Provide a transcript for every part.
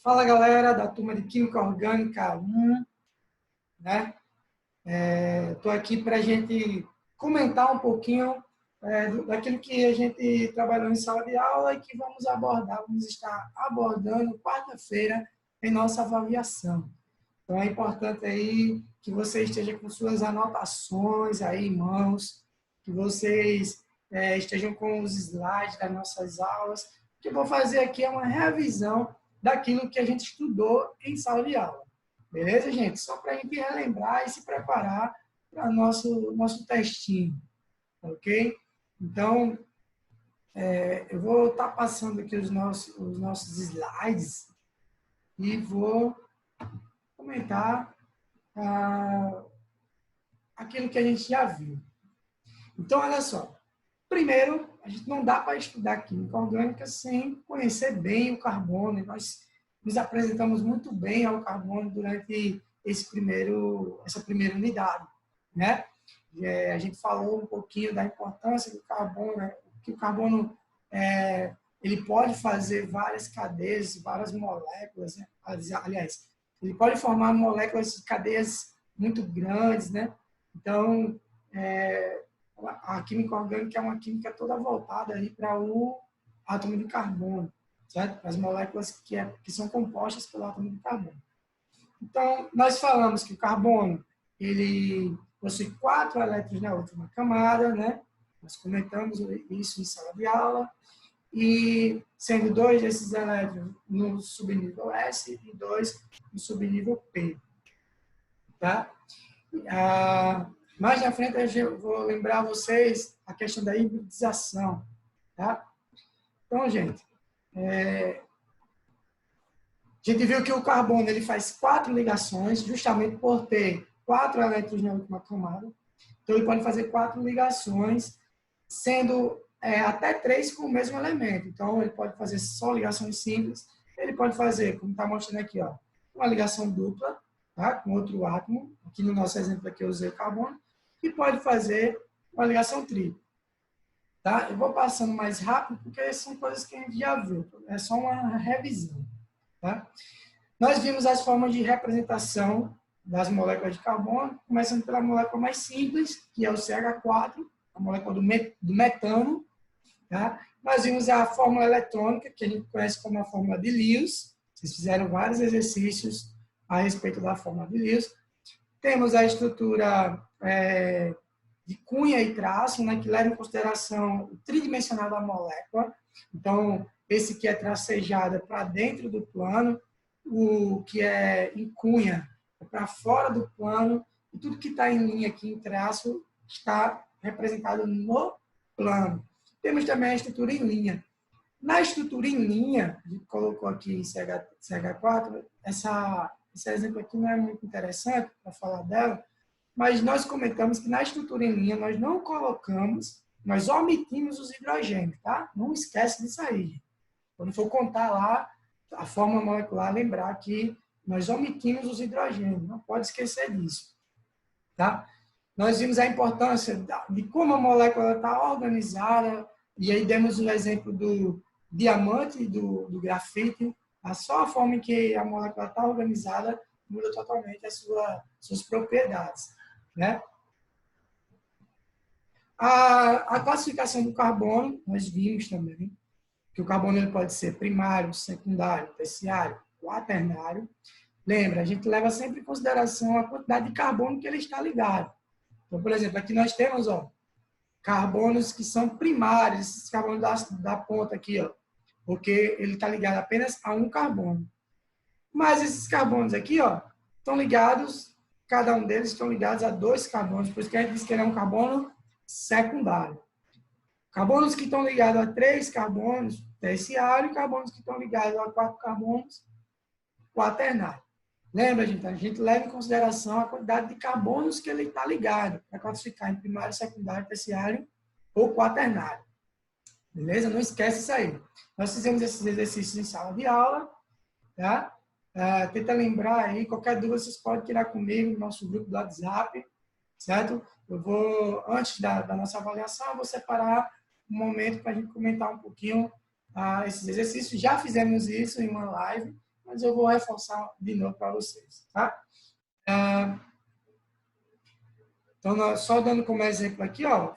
Fala, galera da turma de Química Orgânica 1, né? Estou aqui para a gente comentar um pouquinho daquilo que a gente trabalhou em sala de aula e que vamos estar abordando quarta-feira em nossa avaliação. Então, é importante aí que você esteja com suas anotações aí em mãos, que vocês estejam com os slides das nossas aulas. O que eu vou fazer aqui é uma revisão daquilo que a gente estudou em sala de aula. Beleza, gente? Só para a gente relembrar e se preparar para nosso testinho, ok? Então, eu vou estar passando aqui os nossos slides e vou comentar aquilo que a gente já viu. Então, olha só. Primeiro, a gente não dá para estudar química orgânica sem conhecer bem o carbono. Nós nos apresentamos muito bem ao carbono durante essa primeira unidade, né? A gente falou um pouquinho da importância do carbono, né? Que o carbono ele pode fazer várias cadeias, várias moléculas, né? Aliás, ele pode formar moléculas de cadeias muito grandes, né? Então, a química orgânica é uma química toda voltada aí para o átomo de carbono, certo? As moléculas que são compostas pelo átomo de carbono. Então, nós falamos que o carbono ele possui 4 elétrons na última camada, né? Nós comentamos isso em sala de aula. E sendo 2 desses elétrons no subnível S e 2 no subnível P. Tá? Mais na frente eu vou lembrar vocês a questão da hibridização. Tá? Então, gente, a gente viu que o carbono ele faz 4 ligações, justamente por ter 4 elétrons na última camada. Então, ele pode fazer 4 ligações, sendo até 3 com o mesmo elemento. Então, ele pode fazer só ligações simples. Ele pode fazer, como está mostrando aqui, ó, uma ligação dupla, tá? Com outro átomo. Aqui no nosso exemplo aqui eu usei o carbono. E pode fazer uma ligação tripla. Tá? Eu vou passando mais rápido, porque são coisas que a gente já viu. É só uma revisão. Tá? Nós vimos as formas de representação das moléculas de carbono, começando pela molécula mais simples, que é o CH4, a molécula do metano. Tá? Nós vimos a fórmula eletrônica, que a gente conhece como a fórmula de Lewis. Vocês fizeram vários exercícios a respeito da fórmula de Lewis. Temos a estrutura de cunha e traço, né, que leva em consideração o tridimensional da molécula. Então, esse que é tracejado para dentro do plano, o que é em cunha é para fora do plano, e tudo que está em linha aqui em traço está representado no plano. Temos também a estrutura em linha. Na estrutura em linha, a gente colocou aqui em CH4, esse exemplo aqui não é muito interessante para falar dela, mas nós comentamos que na estrutura em linha nós não colocamos, nós omitimos os hidrogênios, tá? Não esquece disso aí. Quando for contar lá a fórmula molecular, lembrar que nós omitimos os hidrogênios, não pode esquecer disso, tá? Nós vimos a importância de como a molécula está organizada, e aí demos o exemplo do diamante e do grafite. Só a forma em que a molécula está organizada muda totalmente as suas propriedades, né? A classificação do carbono, nós vimos também, que o carbono ele pode ser primário, secundário, terciário, quaternário. Lembra, a gente leva sempre em consideração a quantidade de carbono que ele está ligado. Então, por exemplo, aqui nós temos carbonos que são primários, esses carbonos da ponta aqui, porque ele está ligado apenas a um carbono. Mas esses carbonos aqui, estão ligados, cada um deles estão ligados a 2 carbonos, por isso que a gente diz que ele é um carbono secundário. Carbonos que estão ligados a 3 carbonos, terciário, e carbonos que estão ligados a 4 carbonos, quaternário. Lembra, gente? A gente leva em consideração a quantidade de carbonos que ele está ligado, para classificar em primário, secundário, terciário ou quaternário. Beleza? Não esquece isso aí. Nós fizemos esses exercícios em sala de aula, tá? Tenta lembrar aí, qualquer dúvida vocês podem tirar comigo no nosso grupo do WhatsApp, certo? Eu vou, antes da nossa avaliação, eu vou separar um momento para a gente comentar um pouquinho esses exercícios. Já fizemos isso em uma live, mas eu vou reforçar de novo para vocês, tá? Então, só dando como exemplo aqui, ó,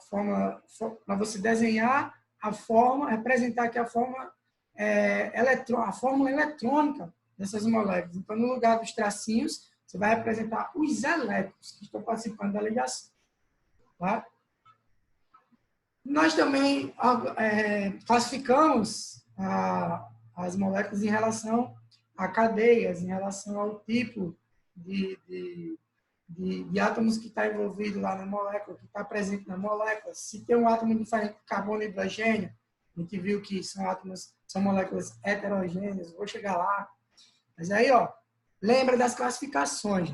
para você desenhar a forma, representar aqui a forma a fórmula eletrônica dessas moléculas. Então, no lugar dos tracinhos, você vai representar os elétrons que estão participando da ligação. Tá? Nós também classificamos as moléculas em relação a cadeias, em relação ao tipo de átomos que está envolvido lá na molécula, que está presente na molécula. Se tem um átomo diferente de carbono e hidrogênio, a gente viu que são moléculas heterogêneas, vou chegar lá. Mas aí, ó, lembra das classificações.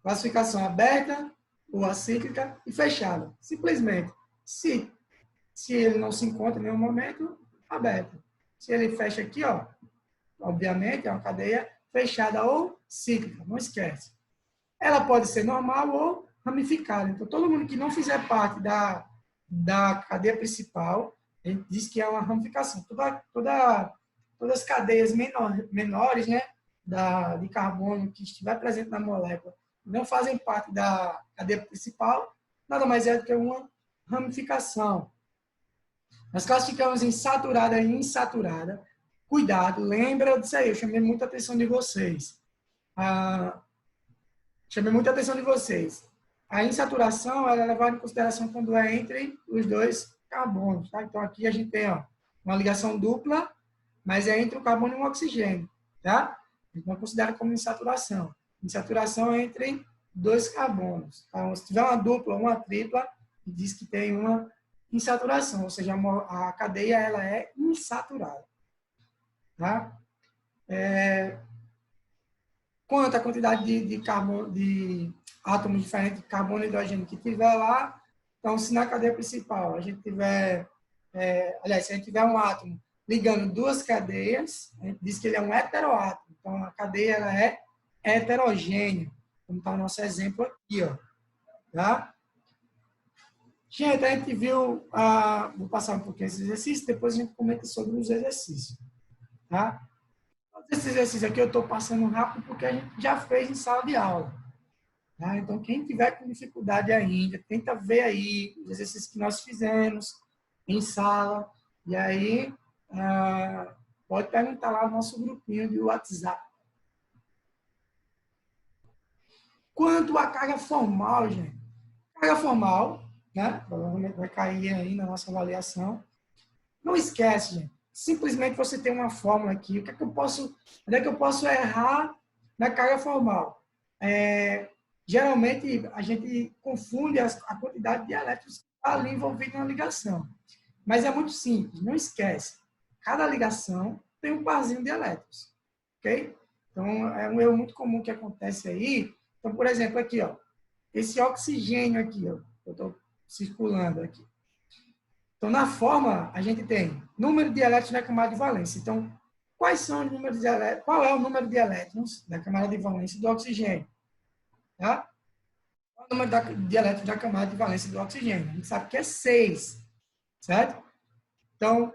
Classificação aberta, ou acíclica e fechada. Simplesmente, se ele não se encontra em nenhum momento, aberto. Se ele fecha aqui, ó, obviamente é uma cadeia fechada ou cíclica, não esquece. Ela pode ser normal ou ramificada. Então, todo mundo que não fizer parte da cadeia principal, a gente diz que é uma ramificação. Todas as cadeias menores, né, de carbono que estiver presente na molécula, não fazem parte da cadeia principal, nada mais é do que uma ramificação. Nós classificamos em saturada e insaturada. Cuidado, lembra disso aí, eu chamei muita atenção de vocês. A insaturação ela é levada em consideração quando é entre os dois carbonos. Tá? Então, aqui a gente tem uma ligação dupla, mas é entre o carbono e o oxigênio. Tá? A gente não considera como insaturação. Insaturação é entre dois carbonos. Então, se tiver uma dupla ou uma tripla, diz que tem uma insaturação, ou seja, a cadeia ela é insaturada. Tá? Quanto à quantidade de átomos diferentes de carbono e hidrogênio que tiver lá, então, se na cadeia principal a gente tiver, se a gente tiver um átomo ligando duas cadeias, a gente diz que ele é um heteroátomo. Então, a cadeia ela é heterogênea, como está o nosso exemplo aqui, ó. Tá? Gente, a gente viu, vou passar um pouquinho esse exercício, depois a gente comenta sobre os exercícios. Tá? Esse exercício aqui eu estou passando rápido porque a gente já fez em sala de aula. Tá? Então, quem tiver com dificuldade ainda, tenta ver aí os exercícios que nós fizemos em sala, e aí pode perguntar lá no nosso grupinho de WhatsApp. Quanto à carga formal, gente. Carga formal, né? Provavelmente vai cair aí na nossa avaliação. Não esquece, gente. Simplesmente você tem uma fórmula aqui. Onde é que eu posso errar na carga formal? Geralmente, a gente confunde a quantidade de elétrons que está ali envolvido na ligação. Mas é muito simples, não esquece. Cada ligação tem um parzinho de elétrons. Ok? Então, é um erro muito comum que acontece aí. Então, por exemplo, aqui, ó, esse oxigênio aqui, ó, eu estou circulando aqui. Então, na fórmula, a gente tem número de elétrons na camada de valência. Então, qual é o número de elétrons da camada de valência do oxigênio? Tá? Qual é o número de elétrons da camada de valência do oxigênio? A gente sabe que é 6, certo? Então,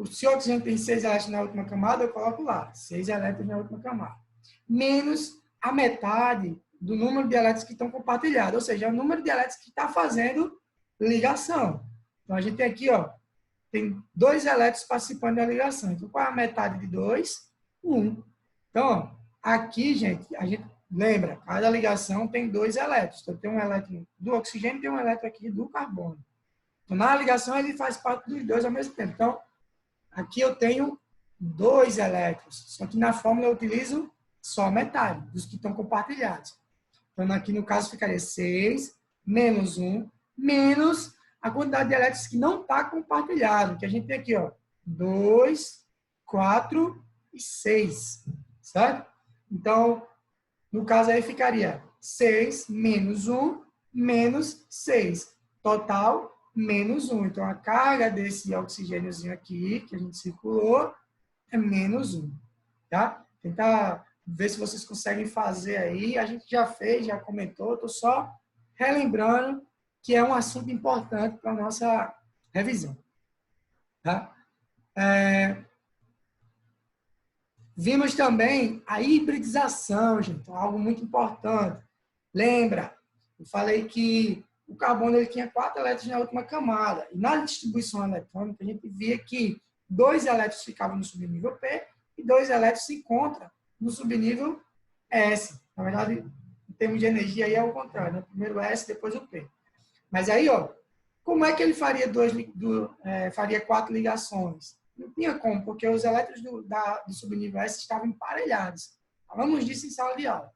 se o oxigênio tem 6 elétrons na última camada, eu coloco lá, 6 elétrons na última camada. Menos a metade do número de elétrons que estão compartilhados, ou seja, é o número de elétrons que está fazendo ligação. Então, a gente tem aqui, ó, tem 2 elétrons participando da ligação. Então, qual é a metade de 2? 1. Então, ó, aqui, gente, a gente lembra, cada ligação tem 2 elétrons. Então, tem um elétron do oxigênio e tem um elétron aqui do carbono. Então, na ligação, ele faz parte dos 2 ao mesmo tempo. Então, aqui eu tenho 2 elétrons. Só que na fórmula eu utilizo só metade dos que estão compartilhados. Então, aqui no caso ficaria 6 menos 1 menos a quantidade de elétrons que não está compartilhado, que a gente tem aqui, ó, 2, 4 e 6, certo? Então, no caso aí ficaria 6 menos 1 menos 6. Total, menos 1. Então, a carga desse oxigêniozinho aqui, que a gente circulou, é menos 1. Tá? Tentar ver se vocês conseguem fazer aí. A gente já fez, já comentou, estou só relembrando que é um assunto importante para a nossa revisão. Tá? Vimos também a hibridização, gente, algo muito importante. Lembra, eu falei que o carbono ele tinha 4 elétrons na última camada. E na distribuição eletrônica, a gente via que 2 elétrons ficavam no subnível P e 2 elétrons se encontram no subnível S. Na verdade, em termos de energia, aí é o contrário, né? Primeiro o S, depois o P. Mas aí, ó, como é que ele faria, faria 4 ligações? Não tinha como, porque os elétrons do subnível S estavam emparelhados. Falamos disso em sala de aula.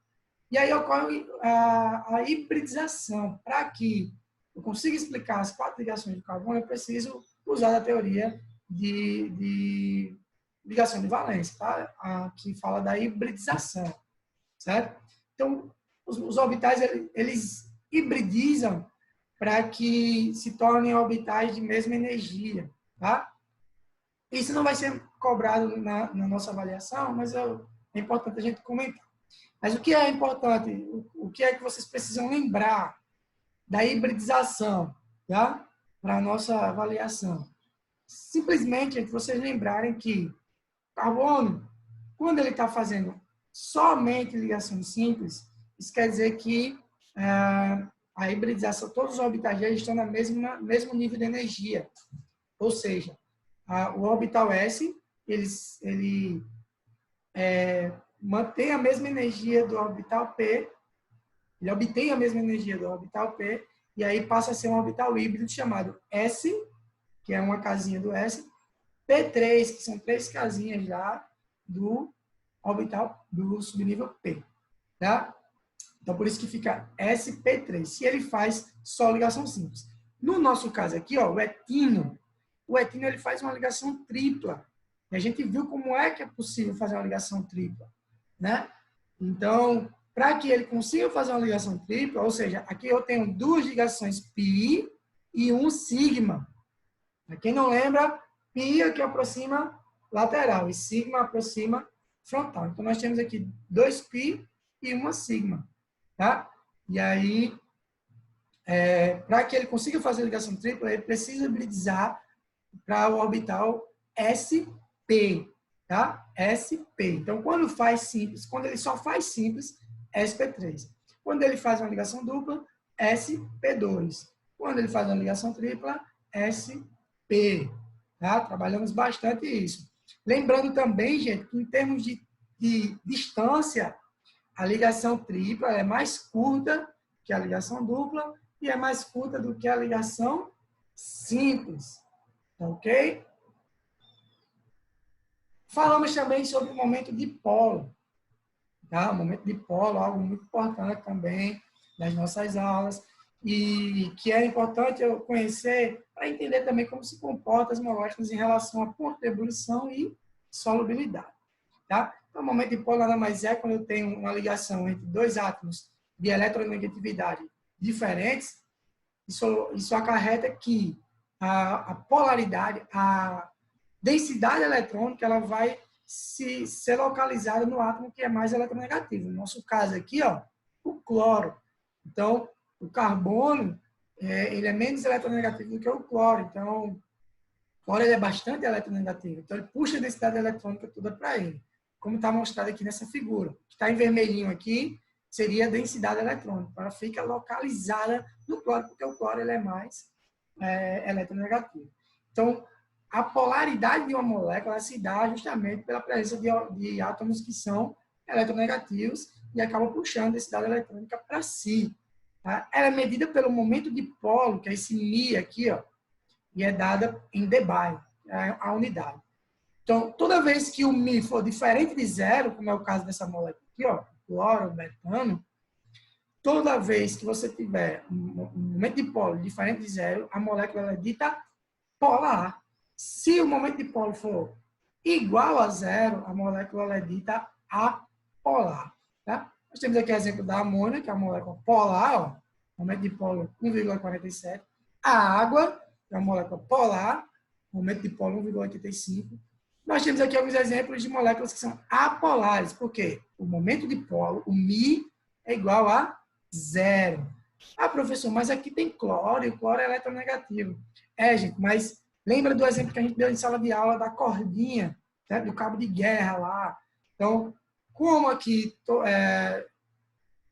E aí ocorre a hibridização. Para que eu consiga explicar as 4 ligações de carbono, eu preciso usar a teoria de ligação de valência, tá? Que fala da hibridização, certo? Então, os orbitais, eles hibridizam para que se tornem orbitais de mesma energia, tá? Isso não vai ser cobrado na nossa avaliação, mas é importante a gente comentar. Mas o que é importante, o que é que vocês precisam lembrar da hibridização, tá? Para a nossa avaliação? Simplesmente vocês lembrarem que o carbono, quando ele está fazendo somente ligações simples, isso quer dizer que a hibridização, todos os orbitais estão no mesmo nível de energia. Ou seja, o orbital S, ele mantém a mesma energia do orbital P, ele obtém a mesma energia do orbital P, e aí passa a ser um orbital híbrido chamado S, que é uma casinha do S, P3, que são 3 casinhas já do orbital do subnível P. Tá? Então, por isso que fica sp3, se ele faz só ligação simples. No nosso caso aqui, ó, o etino ele faz uma ligação tripla. E a gente viu como é que é possível fazer uma ligação tripla, né? Então, para que ele consiga fazer uma ligação tripla, ou seja, aqui eu tenho 2 ligações π e 1 sigma. Para quem não lembra, π é que aproxima lateral e sigma aproxima frontal. Então, nós temos aqui 2 π e 1 sigma. Tá? E aí, para que ele consiga fazer a ligação tripla, ele precisa hibridizar para o orbital sp, tá? sp. Então, quando ele só faz simples, sp3. Quando ele faz uma ligação dupla, sp2. Quando ele faz uma ligação tripla, sp. Tá? Trabalhamos bastante isso. Lembrando também, gente, que em termos de distância, a ligação tripla é mais curta que a ligação dupla e é mais curta do que a ligação simples. Ok? Falamos também sobre o momento dipolo. Tá? O momento dipolo é algo muito importante também nas nossas aulas e que é importante eu conhecer para entender também como se comportam as moléculas em relação a ponto de ebulição e solubilidade. Tá? Então, o momento dipolo nada mais é quando eu tenho uma ligação entre 2 átomos de eletronegatividade diferentes. Isso acarreta que a polaridade, a densidade eletrônica, ela vai ser localizada no átomo que é mais eletronegativo. No nosso caso aqui, ó, o cloro. Então, o carbono, ele é menos eletronegativo do que o cloro. Então, o cloro ele é bastante eletronegativo. Então, ele puxa a densidade eletrônica toda para ele, como está mostrado aqui nessa figura. O que está em vermelhinho aqui seria a densidade eletrônica. Ela fica localizada no cloro, porque o cloro ele é mais eletronegativo. Então, a polaridade de uma molécula se dá justamente pela presença de átomos que são eletronegativos e acabam puxando a densidade eletrônica para si. Tá? Ela é medida pelo momento dipolo, que é esse Mi aqui, ó, e é dada em debye, a unidade. Então, toda vez que o Mi for diferente de zero, como é o caso dessa molécula aqui, ó, cloro, metano, toda vez que você tiver um momento dipolo diferente de zero, a molécula é dita polar. Se o momento dipolo for igual a zero, a molécula é dita apolar. Tá? Nós temos aqui o exemplo da amônia, que é a molécula polar, ó, momento dipolo 1,47. A água, que é a molécula polar, momento dipolo 1,85. Nós temos aqui alguns exemplos de moléculas que são apolares, porque o momento dipolo, o Mi, é igual a zero. Ah, professor, mas aqui tem cloro, e o cloro é eletronegativo. Gente, mas lembra do exemplo que a gente deu em sala de aula da cordinha, certo? Do cabo de guerra lá, Então, como aqui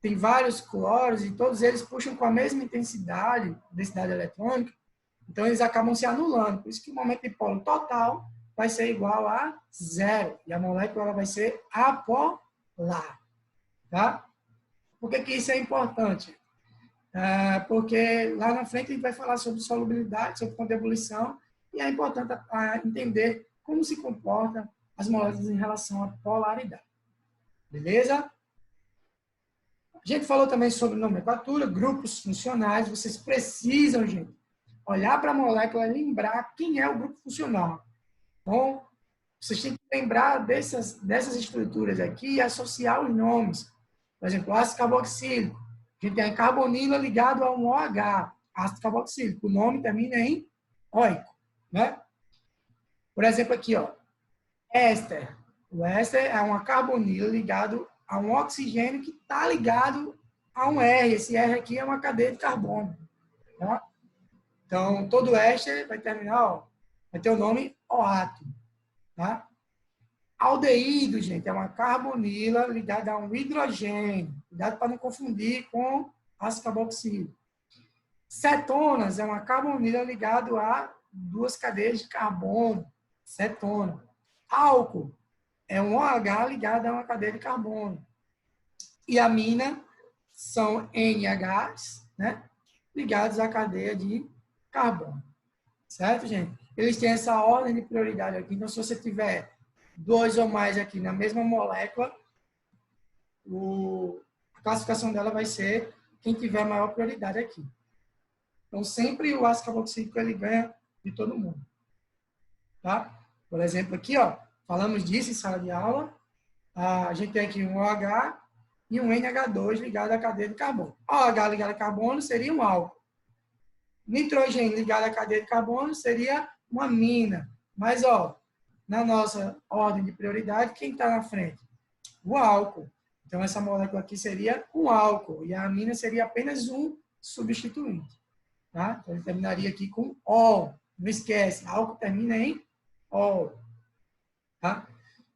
tem vários cloros e todos eles puxam com a mesma intensidade, densidade eletrônica, então eles acabam se anulando. Por isso que o momento de polo total vai ser igual a zero. E a molécula ela vai ser apolar. Tá? Por que isso é importante? Porque lá na frente a gente vai falar sobre solubilidade, sobre ponto de ebulição, e é importante entender como se comportam as moléculas em relação à polaridade. Beleza? A gente falou também sobre nomenclatura, grupos funcionais. Vocês precisam, gente, olhar para a molécula e lembrar quem é o grupo funcional. Então, vocês têm que lembrar dessas estruturas aqui e associar os nomes. Por exemplo, ácido carboxílico. A gente tem a carbonila ligado a um OH, ácido carboxílico. O nome termina em oico, né? Por exemplo, aqui, ó, éster. O éster é uma carbonila ligado a um oxigênio que está ligado a um R. Esse R aqui é uma cadeia de carbono. Tá? Então, todo éster vai terminar, ó, vai ter o nome OAto. Tá? Aldeído, gente, é uma carbonila ligada a um hidrogênio. Cuidado para não confundir com ácido carboxílico. Cetonas é uma carbonila ligada a duas cadeias de carbono. Cetona. Álcool é um OH ligado a uma cadeia de carbono. E amina são NHs, né, ligados à cadeia de carbono. Certo, gente? Eles têm essa ordem de prioridade aqui. Então, se você tiver dois ou mais aqui na mesma molécula, a classificação dela vai ser quem tiver maior prioridade aqui. Então, sempre o ácido carboxílico ele ganha de todo mundo. Tá? Por exemplo, aqui, ó, falamos disso em sala de aula. A gente tem aqui um OH e um NH2 ligado à cadeia de carbono. OH ligado a carbono seria um álcool. Nitrogênio ligado à cadeia de carbono seria uma amina. Mas, ó, na nossa ordem de prioridade, quem está na frente? O álcool. Então, essa molécula aqui seria um álcool. E a amina seria apenas um substituinte. Tá? Então, ele terminaria aqui com ol. Não esquece, álcool termina em ol. Tá?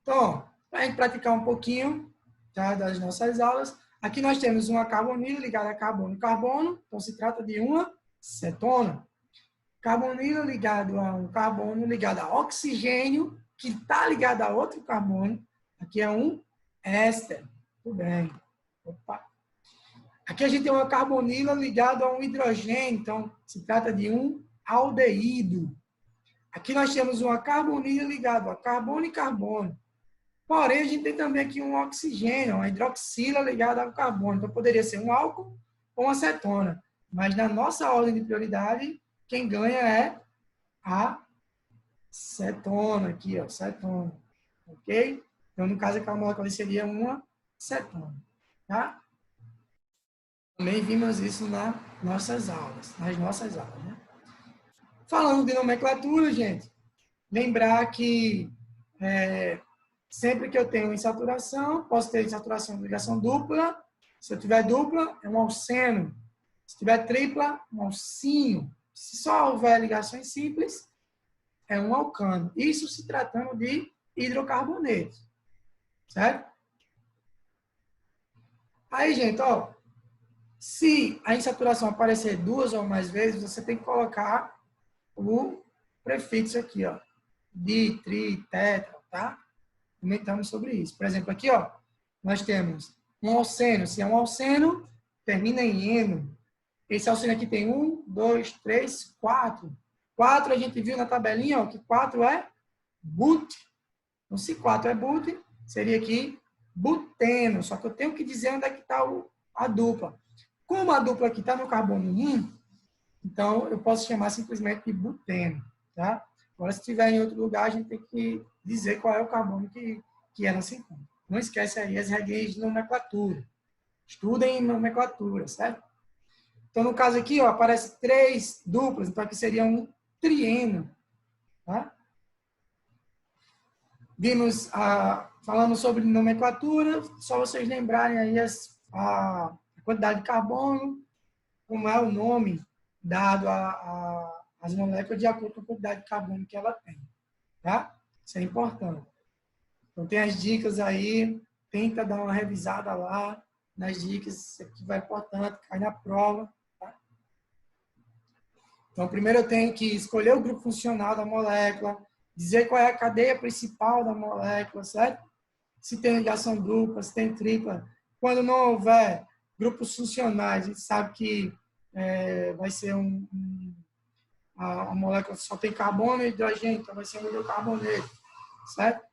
Então, para a gente praticar um pouquinho, tá, das nossas aulas, aqui nós temos uma carbonila ligada a carbono e carbono. Então, se trata de uma cetona. Carbonila ligado a um carbono ligado a oxigênio, que está ligado a outro carbono. Aqui é um éster. Tudo bem. Opa. Aqui a gente tem uma carbonila ligada a um hidrogênio. Então, se trata de um aldeído. Aqui nós temos uma carbonila ligada a carbono e carbono. Porém, a gente tem também aqui um oxigênio, uma hidroxila ligada ao carbono. Então, poderia ser um álcool ou uma cetona. Mas na nossa ordem de prioridade, quem ganha é a cetona aqui, ó, cetona. Ok? Então, no caso, aquela molécula seria uma cetona. Tá? Também vimos isso nas nossas aulas. Né? Falando de nomenclatura, gente, lembrar que sempre que eu tenho insaturação, posso ter insaturação de ligação dupla. Se eu tiver dupla, é um alceno. Se tiver tripla, um alcínio. Se só houver ligações simples, é um alcano. Isso se tratando de hidrocarboneto. Certo? Aí, gente, ó, se a insaturação aparecer duas ou mais vezes, você tem que colocar o prefixo aqui, ó, di, tri, tetra, tá? Comentamos sobre isso. Por exemplo, aqui, ó, nós temos um alceno. Se é um alceno, termina em eno. Esse alceno aqui tem 1, 2, 3, 4. 4 a gente viu na tabelinha, ó, que 4 é but. Então, se 4 é but, seria aqui buteno. Só que eu tenho que dizer onde é que está a dupla. Como a dupla aqui está no carbono 1, então eu posso chamar simplesmente de buteno. Tá? Agora, se estiver em outro lugar, a gente tem que dizer qual é o carbono que é nesse encontro. Não esquece aí as regras de nomenclatura. Estudem nomenclatura, certo? Então, no caso aqui, ó, aparece 3 duplas, então aqui seria um trieno. Tá? Vimos, falando sobre nomenclatura, só vocês lembrarem aí a quantidade de carbono, como é o nome dado às moléculas de acordo com a quantidade de carbono que ela tem. Tá? Isso é importante. Então, tem as dicas aí, tenta dar uma revisada lá nas dicas, isso aqui vai importante, cai na prova. Tá? Então, primeiro eu tenho que escolher o grupo funcional da molécula, dizer qual é a cadeia principal da molécula, certo? Se tem ligação dupla, se tem tripla. Quando não houver grupos funcionais, a gente sabe que vai ser a molécula só tem carbono e hidrogênio, então vai ser um hidrocarboneto, certo?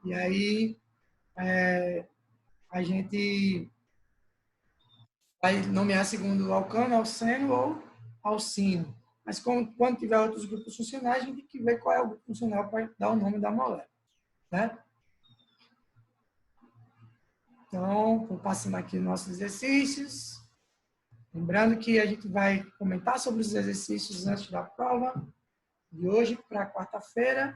E aí a gente vai nomear segundo alcano, alceno ou alcino. Mas quando tiver outros grupos funcionais, a gente tem que ver qual é o grupo funcional para dar o nome da molécula, né? Então, vou passando aqui os nossos exercícios. Lembrando que a gente vai comentar sobre os exercícios antes da prova de hoje para quarta-feira.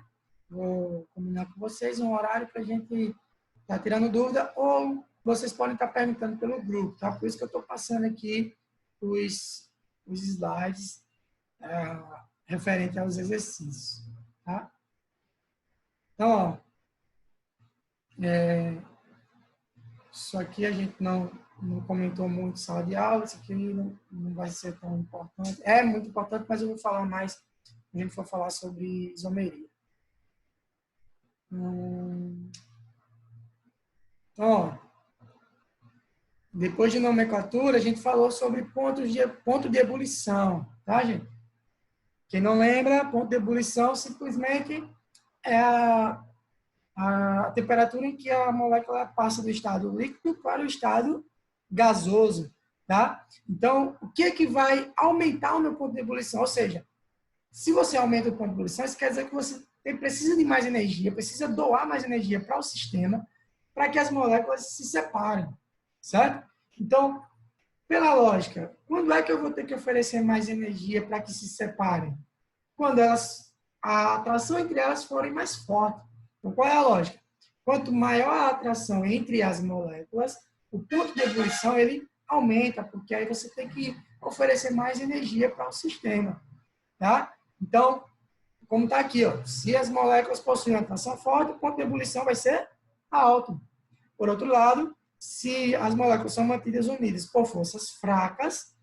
Vou combinar com vocês um horário para a gente estar tirando dúvida ou vocês podem estar perguntando pelo grupo, tá? Por isso que eu estou passando aqui os slides referente aos exercícios, tá? Então, ó, isso aqui a gente não comentou muito sala de aula, isso aqui não vai ser tão importante. É muito importante, mas eu vou falar mais quando a gente for falar sobre isomeria. Então, depois de nomenclatura, a gente falou sobre ponto de ebulição, tá, gente? Quem não lembra, ponto de ebulição simplesmente é a temperatura em que a molécula passa do estado líquido para o estado gasoso, tá? Então, o que é que vai aumentar o meu ponto de ebulição? Ou seja, se você aumenta o ponto de ebulição, isso quer dizer que você precisa de mais energia, precisa doar mais energia para o sistema para que as moléculas se separem, certo? Então, pela lógica, quando é que eu vou ter que oferecer mais energia para que se separem? Quando a atração entre elas forem mais forte. Então, qual é a lógica? Quanto maior a atração entre as moléculas, o ponto de ebulição ele aumenta, porque aí você tem que oferecer mais energia para o sistema, tá? Então, como está aqui, ó, se as moléculas possuem uma atração forte, o ponto de ebulição vai ser alto. Por outro lado, se as moléculas são mantidas unidas por forças fracas,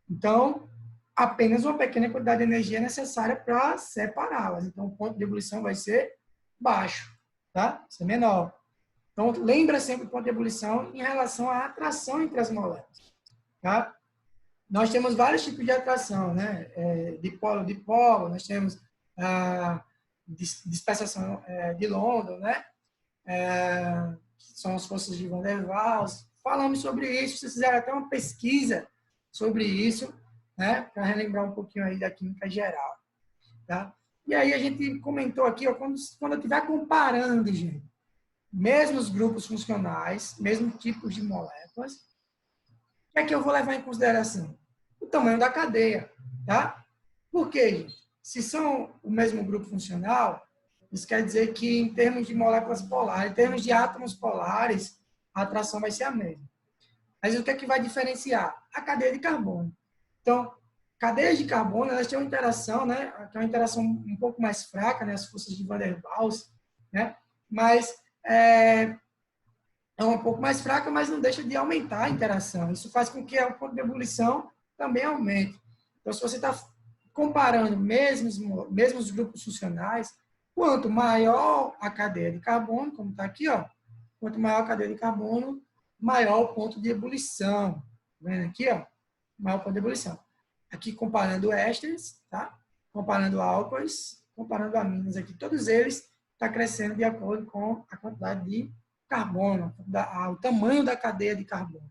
então apenas uma pequena quantidade de energia é necessária para separá-las. Então, o ponto de ebulição vai ser baixo, tá? Vai ser menor. Então, lembra sempre o ponto de ebulição em relação à atração entre as moléculas, tá? Nós temos vários tipos de atração, né? Dipolo-dipolo, nós temos a dispersação de London, né? Que são as forças de Van der Waals. Falamos sobre isso, vocês fizeram até uma pesquisa sobre isso, né? Para relembrar um pouquinho aí da química geral, tá? E aí a gente comentou aqui, ó, quando eu estiver comparando, gente, mesmos grupos funcionais, mesmos tipos de moléculas, o que é que eu vou levar em consideração? O tamanho da cadeia, tá? Por quê, gente? Se são o mesmo grupo funcional, isso quer dizer que em termos de moléculas polares, em termos de átomos polares, a atração vai ser a mesma. Mas o que é que vai diferenciar? A cadeia de carbono. Então, cadeias de carbono, elas têm uma interação, né? Que é uma interação um pouco mais fraca, né? As forças de Van der Waals, né? Mas é um pouco mais fraca, mas não deixa de aumentar a interação. Isso faz com que o ponto de ebulição também aumente. Então, se você está comparando mesmos grupos funcionais, quanto maior a cadeia de carbono, como está aqui, ó, quanto maior a cadeia de carbono, maior o ponto de ebulição. Tá vendo aqui, ó? Maior ponto de ebulição. Aqui comparando ésteres, tá? Comparando álcoois, comparando aminos aqui, todos eles estão crescendo de acordo com a quantidade de carbono, o tamanho da cadeia de carbono.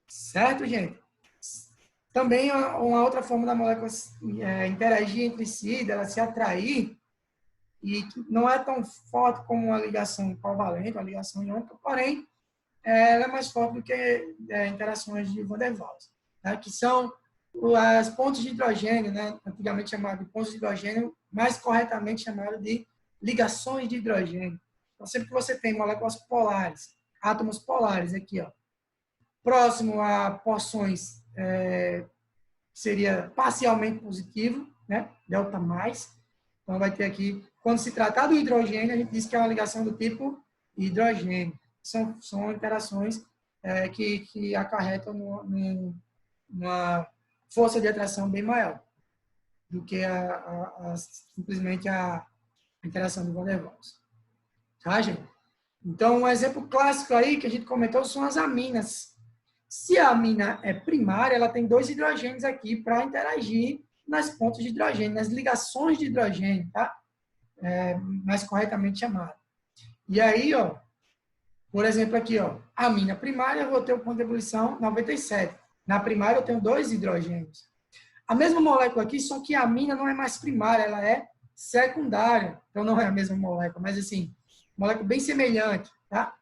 Certo, gente? Também uma outra forma da molécula interagir entre si, dela se atrair, e que não é tão forte como uma ligação covalente, uma ligação iônica, porém, ela é mais forte do que interações de Van der Waals, né? Que são as pontes de hidrogênio, né? Antigamente chamado de pontos de hidrogênio, mais corretamente chamado de ligações de hidrogênio. Então, sempre que você tem moléculas polares, átomos polares aqui, ó, próximo a porções seria parcialmente positivo, né? Delta mais. Então, vai ter aqui, quando se tratar do hidrogênio, a gente diz que é uma ligação do tipo e hidrogênio. São interações que acarretam numa força de atração bem maior do que simplesmente a interação de Van der Waals. Tá, gente? Então, um exemplo clássico aí que a gente comentou são as aminas. Se a amina é primária, ela tem 2 hidrogênios aqui para interagir nas pontas de hidrogênio, nas ligações de hidrogênio, tá? Mais corretamente chamado. E aí, ó, por exemplo, aqui, ó, a amina primária, eu vou ter o ponto de ebulição 97. Na primária, eu tenho 2 hidrogênios. A mesma molécula aqui, só que a amina não é mais primária, ela é secundária. Então, não é a mesma molécula, mas assim, molécula bem semelhante, tá?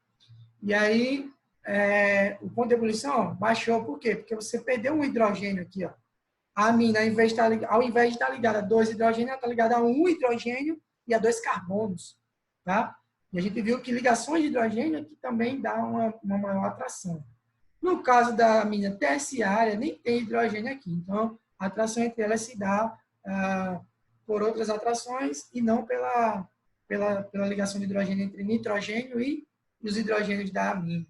E aí, o ponto de ebulição ó, baixou, por quê? Porque você perdeu um hidrogênio aqui, ó. A amina, ao invés de estar ligada a 2 hidrogênios, ela está ligada a 1 hidrogênio e a 2 carbonos, tá? E a gente viu que ligações de hidrogênio aqui também dá uma maior atração. No caso da amina terciária, nem tem hidrogênio aqui. Então, a atração entre elas se dá por outras atrações e não pela ligação de hidrogênio entre nitrogênio e os hidrogênios da amina,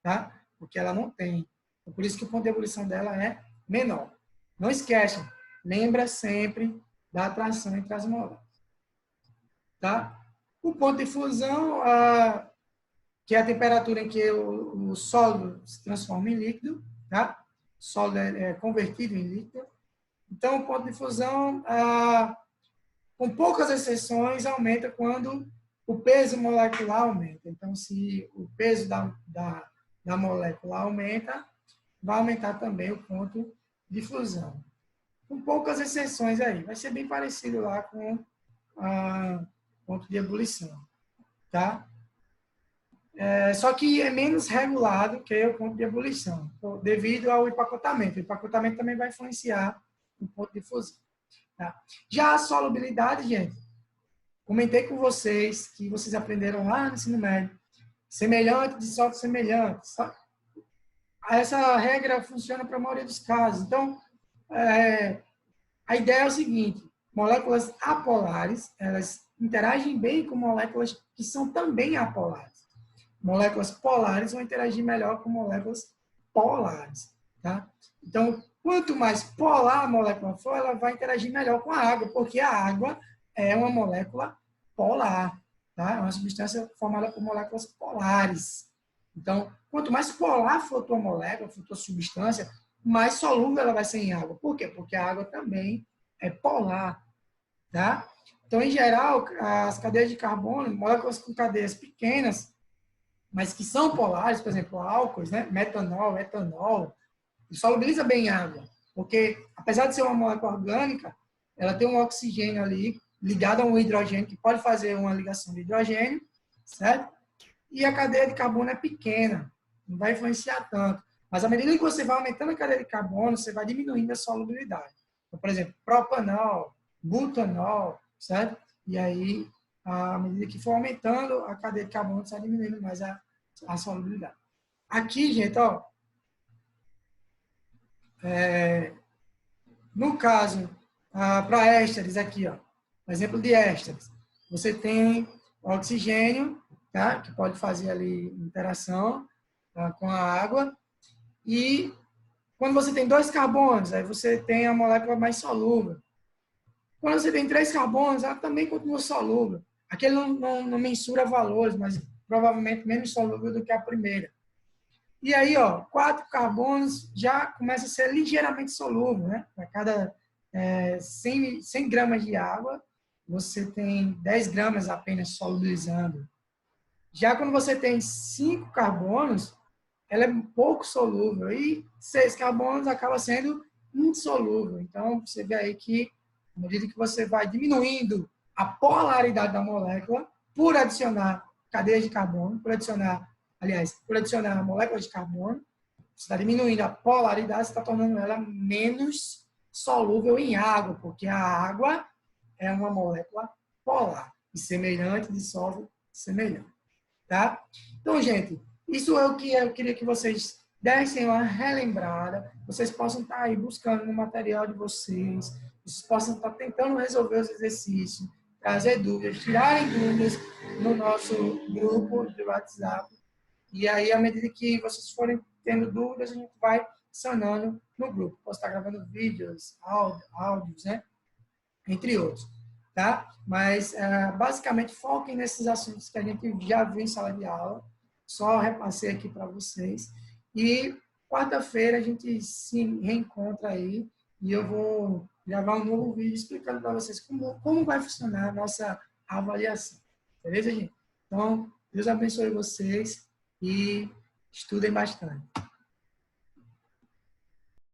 tá? Porque ela não tem. Então, por isso que o ponto de ebulição dela é menor. Não esqueçam, lembra sempre da atração entre as moléculas. Tá? O ponto de fusão, que é a temperatura em que o sólido se transforma em líquido, tá? O sólido é convertido em líquido. Então, o ponto de fusão, com poucas exceções, aumenta quando o peso molecular aumenta. Então, se o peso da molécula aumenta, vai aumentar também o ponto de fusão. Com poucas exceções aí. Vai ser bem parecido lá com o ponto de ebulição. Tá? Só que é menos regulado que o ponto de ebulição, devido ao empacotamento. O empacotamento também vai influenciar o ponto de fusão. Tá? Já a solubilidade, gente, comentei com vocês que vocês aprenderam lá no ensino médio. Semelhante dissolve semelhante. Essa regra funciona para a maioria dos casos. Então, a ideia é o seguinte: moléculas apolares, elas interagem bem com moléculas que são também apolares. Moléculas polares vão interagir melhor com moléculas polares. Tá? Então, quanto mais polar a molécula for, ela vai interagir melhor com a água, porque a água é uma molécula polar. Tá? É uma substância formada por moléculas polares. Então, quanto mais polar for a tua molécula, for a tua substância, mais solúvel ela vai ser em água. Por quê? Porque a água também é polar. Tá? Então, em geral, as cadeias de carbono, moléculas com cadeias pequenas, mas que são polares, por exemplo, álcoois, né? Metanol, etanol, solubiliza bem em água. Porque, apesar de ser uma molécula orgânica, ela tem um oxigênio ali ligado a um hidrogênio, que pode fazer uma ligação de hidrogênio, certo? E a cadeia de carbono é pequena, não vai influenciar tanto. Mas à medida que você vai aumentando a cadeia de carbono, você vai diminuindo a solubilidade. Então, por exemplo, propanol, butanol, certo? E aí, à medida que for aumentando a cadeia de carbono, você vai diminuindo mais a solubilidade. Aqui, gente, ó, no caso, para ésteres aqui, ó, exemplo de ésteres, você tem oxigênio, tá? Que pode fazer ali interação com a água, e quando você tem 2 carbonos, aí você tem a molécula mais solúvel. Quando você tem 3 carbonos, ela também continua solúvel. Aqui ele não mensura valores, mas provavelmente menos solúvel do que a primeira. E aí, ó, 4 carbonos já começa a ser ligeiramente solúvel, né? Para cada 100 gramas de água, você tem 10 gramas apenas solubilizando. Já quando você tem 5 carbonos, ela é pouco solúvel. E 6 carbonos acaba sendo insolúvel. Então, você vê aí que, à medida que você vai diminuindo a polaridade da molécula, por adicionar cadeias de carbono, por adicionar moléculas de carbono, você está diminuindo a polaridade, você está tornando ela menos solúvel em água, porque a água é uma molécula polar. E semelhante dissolve semelhante. Tá? Então, gente, isso é o que eu queria que vocês dessem uma relembrada, vocês possam estar aí buscando no material de vocês possam estar tentando resolver os exercícios, trazer dúvidas, tirarem dúvidas, no nosso grupo de WhatsApp. E aí, à medida que vocês forem tendo dúvidas, a gente vai sanando no grupo. Posso estar gravando vídeos, áudios, né? Entre outros, tá? Mas, basicamente, foquem nesses assuntos que a gente já viu em sala de aula. Só repassei aqui para vocês. E quarta-feira a gente se reencontra aí e eu vou gravar um novo vídeo explicando para vocês como vai funcionar a nossa avaliação. Beleza, gente? Então, Deus abençoe vocês e estudem bastante.